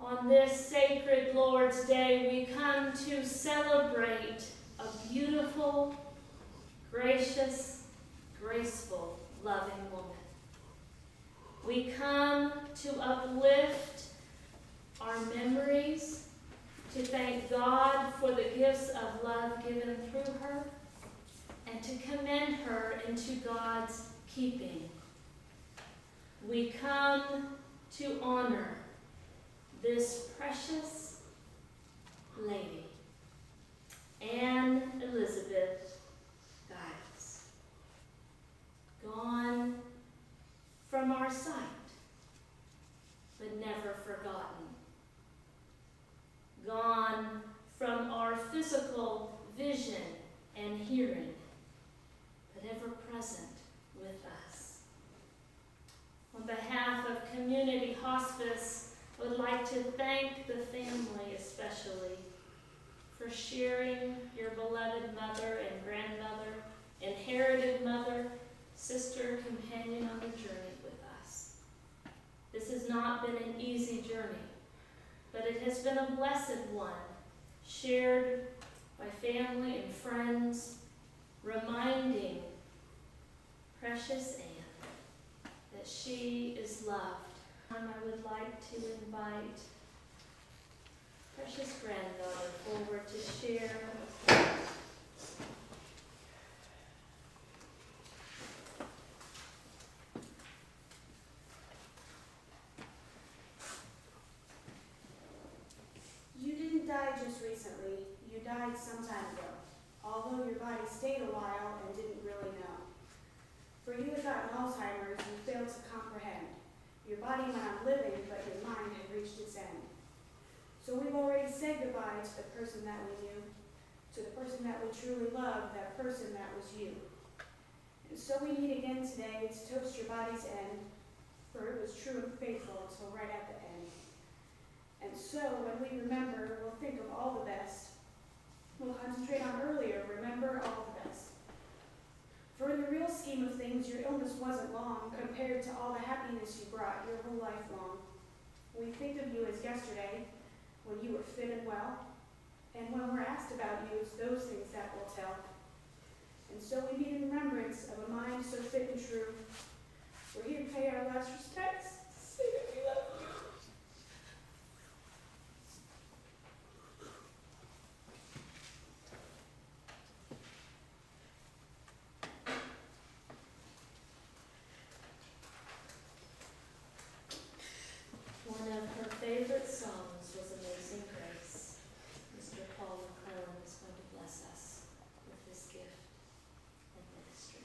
On this sacred Lord's Day, we come to celebrate a beautiful, gracious, graceful, loving woman. We come to uplift our memories, to thank God for the gifts of love given through her, and to commend her into God's keeping. We come to honor this precious lady, Anne Elizabeth Giles, gone from our sight, but never forgotten, gone from our physical vision and hearing, but ever present with us. On behalf of Community Hospice, I would like to thank the family especially for sharing your beloved mother and grandmother, inherited mother, sister, companion on the journey with us. This has not been an easy journey, but it has been a blessed one, shared by family and friends, reminding precious Anne that she is loved. I would like to invite precious granddaughter forward to share. You didn't die just recently. You died some time ago, although your body stayed a while and didn't really know. For you had gotten Alzheimer's, you failed to comprehend. Your body went on living, but your mind had reached its end. So we've already said goodbye to the person that we knew, to the person that we truly loved, that person that was you. And so we meet again today to toast your body's end, for it was true and faithful until right at the end. And so when we remember, we'll think of all the best. We'll concentrate on earlier, remember all the best. For in the real scheme of things, your illness wasn't long compared to all the happiness you brought your whole life long. We think of you as yesterday, when you were fit and well, and when we're asked about you, it's those things that we'll tell. And so we meet in remembrance of a mind so fit and true. We're here to pay our last respects, say that we love you. One of her favorite songs was Amazing Grace. Mr. Paul McClellan is going to bless us with his gift and ministry.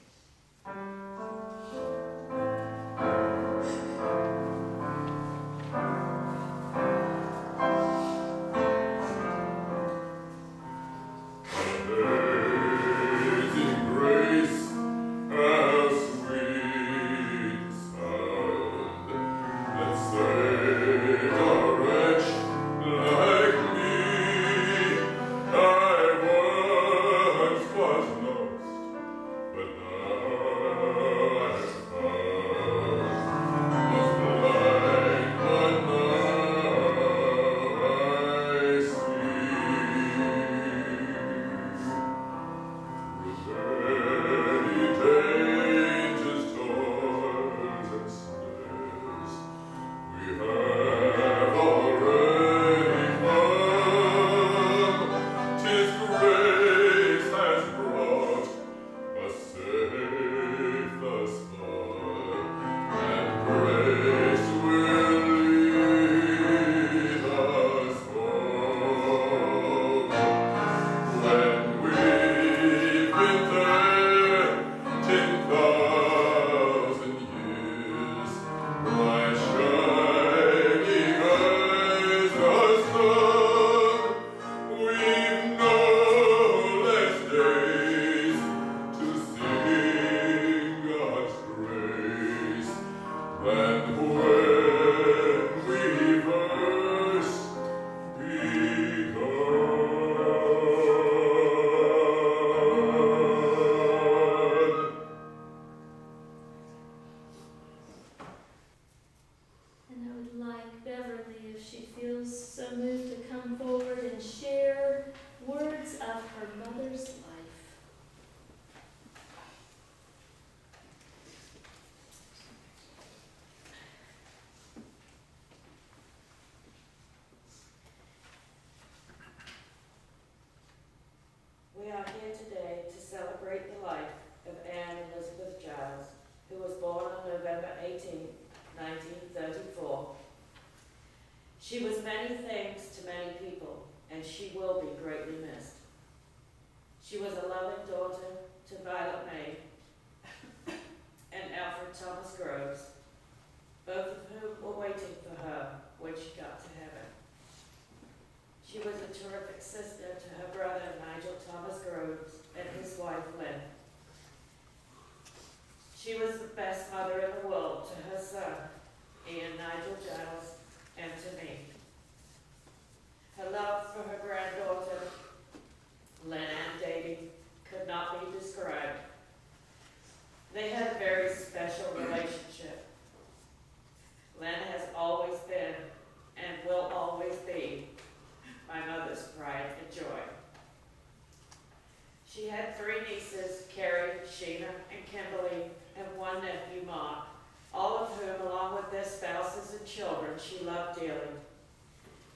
she will be greatly missed. She was a loving daughter to Violet May and Alfred Thomas Groves, both of whom were waiting for her when she got to heaven. She was a terrific sister to her brother Nigel Thomas Groves and his wife Lynn. She was the best mother in the world to her son, Ian Nigel Giles, and to me. Her love for her granddaughter, Lynn Ann Davy, could not be described. They had a very special relationship. Lynn has always been and will always be my mother's pride and joy. She had 3 nieces, Carrie, Sheena, and Kimberly, and 1 nephew, Mark, all of whom, along with their spouses and children, she loved dearly.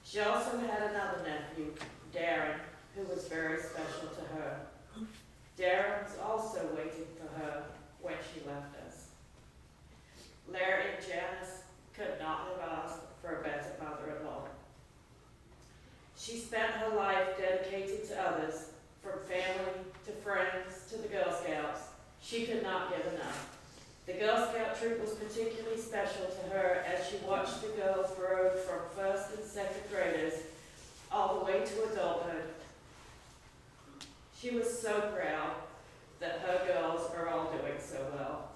She also had another nephew, Darren, who was very special to her. Darren was also waiting for her when she left us. Larry and Janice could not have asked for a better mother-in-law. She spent her life dedicated to others, from family to friends to the Girl Scouts. She could not give enough. The Girl Scout troop was particularly special to her as she watched the girls grow from 1st and 2nd graders all the way to adulthood. She was so proud that her girls are all doing so well.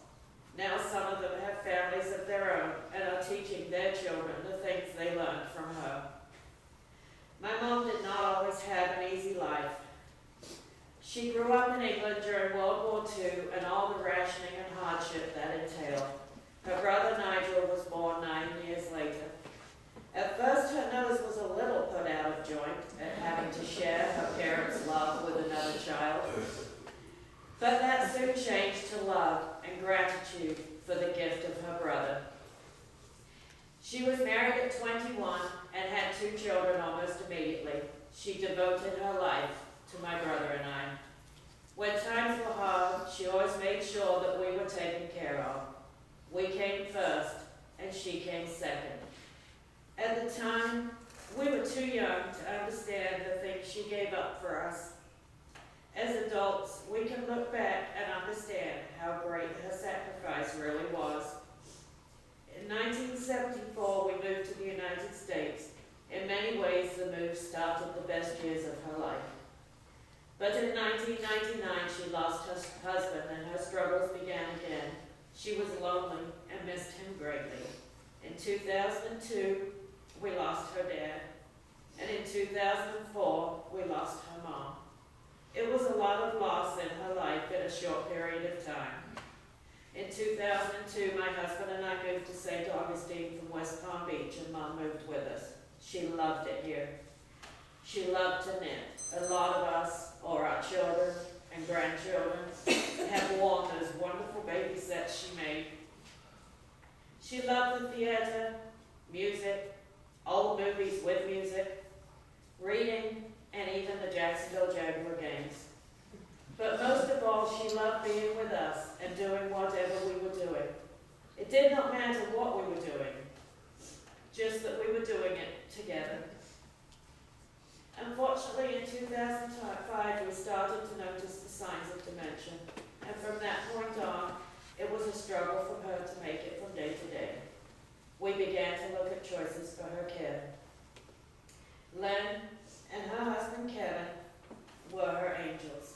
Now some of them have families of their own and are teaching their children the things they learned from her. My mom did not always have an easy life. She grew up in England during World War II and all the rationing and hardship that entailed. Her brother Nigel was born 9 years later. At first, her nose was a little put out of joint at having to share her parents' love with another child. But that soon changed to love and gratitude for the gift of her brother. She was married at 21 and had 2 children almost immediately. She devoted her life to my brother and I. When times were hard, she always made sure that we were taken care of. We came first, and she came second. At the time, we were too young to understand the things she gave up for us. As adults, we can look back and understand how great her sacrifice really was. In 1974, we moved to the United States. In many ways, the move started the best years of her life. But in 1999, she lost her husband and her struggles began again. She was lonely and missed him greatly. In 2002, we lost her dad. And in 2004, we lost her mom. It was a lot of loss in her life in a short period of time. In 2002, my husband and I moved to St. Augustine from West Palm Beach, and Mom moved with us. She loved it here. She loved to knit. A lot of us, or our children and grandchildren, have worn those wonderful baby sets she made. She loved the theater, music, old movies with music, reading, and even the Jacksonville Jaguar games. But most of all, she loved being with us and doing whatever we were doing. It did not matter what we were doing, just that we were doing it together. Unfortunately, in 2005, we started to notice the signs of dementia, and from that point on, it was a struggle for her to make it from day to day. We began to look at choices for her care. Len and her husband Kevin were her angels.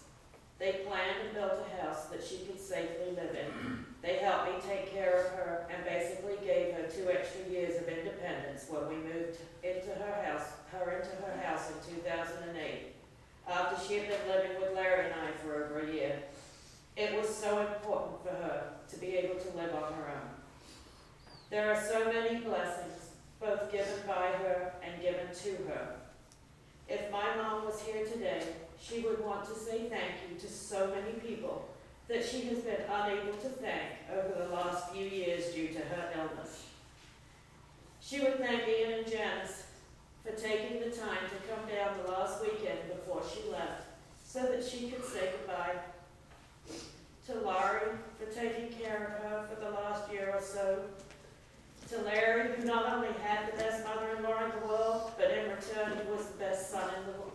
They planned and built a house that she could safely live in. They helped me take care of her and basically gave her 2 extra years of independence when we moved into her house in 2008, after she had been living with Larry and I for over a year. It was so important for her to be able to live on her own. There are so many blessings, both given by her and given to her. If my mom was here today, she would want to say thank you to so many people that she has been unable to thank over the last few years due to her illness. She would thank Ian and Janice for taking the time to come down the last weekend before she left so that she could say goodbye. To Laurie for taking care of her for the last year or so. To Larry, who not only had the best mother-in-law in the world, but in return he was the best son in the world.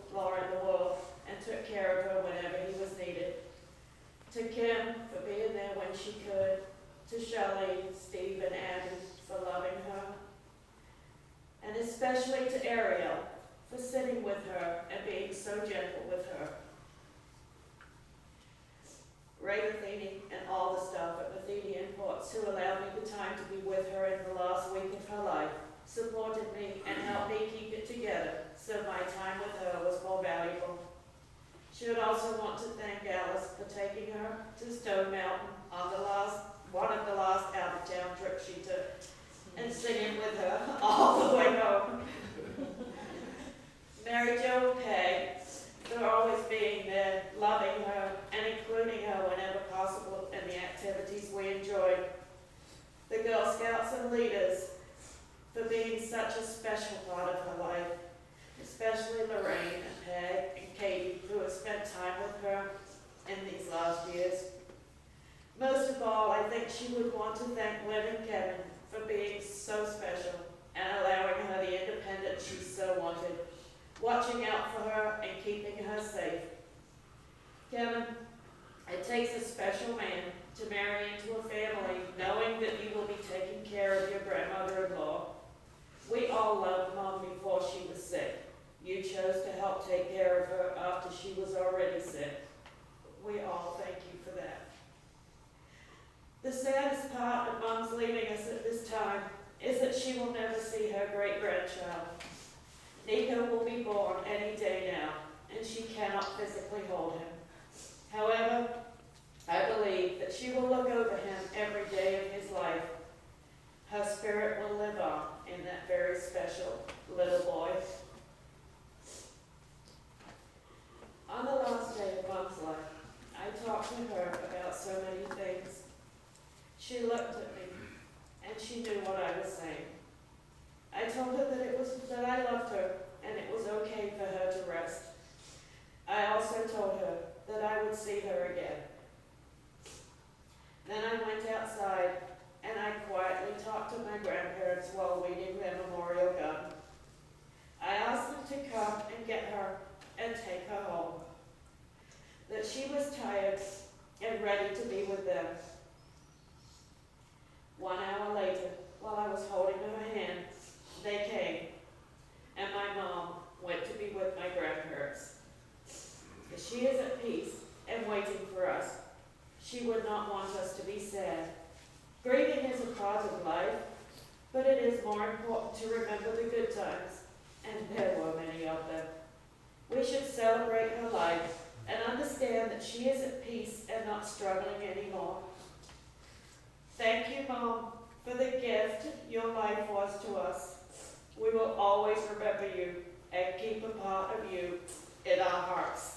to Kim for being there when she could, to Shelley, Steve, and Abby for loving her, and especially to Ariel for sitting with her and being so gentle with her. Ray Matheny and all the staff at Matheny Imports who allowed me the time to be with her in the last week of her life, supported me and helped me keep it together so my time with her was more valuable. She would also want to thank Giles for taking her to Stone Mountain on one of the last out-of-town trips she took, and singing with her all the way home. Mary Jo and Peg, for always being there, loving her, and including her whenever possible in the activities we enjoyed. The Girl Scouts and leaders, for being such a special part of her life, especially Lorraine and Peg and Katie, who have spent time with her in these last years. Most of all, I think she would want to thank Lynn and Kevin for being so special and allowing her the independence she so wanted, watching out for her and keeping her safe. Kevin, it takes a special man to marry into a family knowing that you will be taking care of your grandmother-in-law. We all loved Mom before she was sick. You chose to help take care of her after she was already sick. We all thank you for that. The saddest part of Mom's leaving us at this time is that she will never see her great-grandchild. Nico will be born any day now, and she cannot physically hold him. However, I believe that she will look over him every day of his life. Her spirit will live on in that very special little boy. On the last day of Mom's life, I talked to her about so many things. She looked at me, and she knew what I was saying. I told her that I loved her, and it was okay for her to rest. I also told her that I would see her again. Then I went outside, and I quietly talked to my grandparents while weeding their memorial garden. I asked them to come and get her and take her home, that she was tired and ready to be with them. 1 hour later, while I was holding her hand, they came, and my mom went to be with my grandparents. If she is at peace and waiting for us, she would not want us to be sad. Grieving is a part of life, but it is more important to remember the good times, and there were many of them. We should celebrate her life and understand that she is at peace and not struggling anymore. Thank you, Mom, for the gift your life was to us. We will always remember you and keep a part of you in our hearts.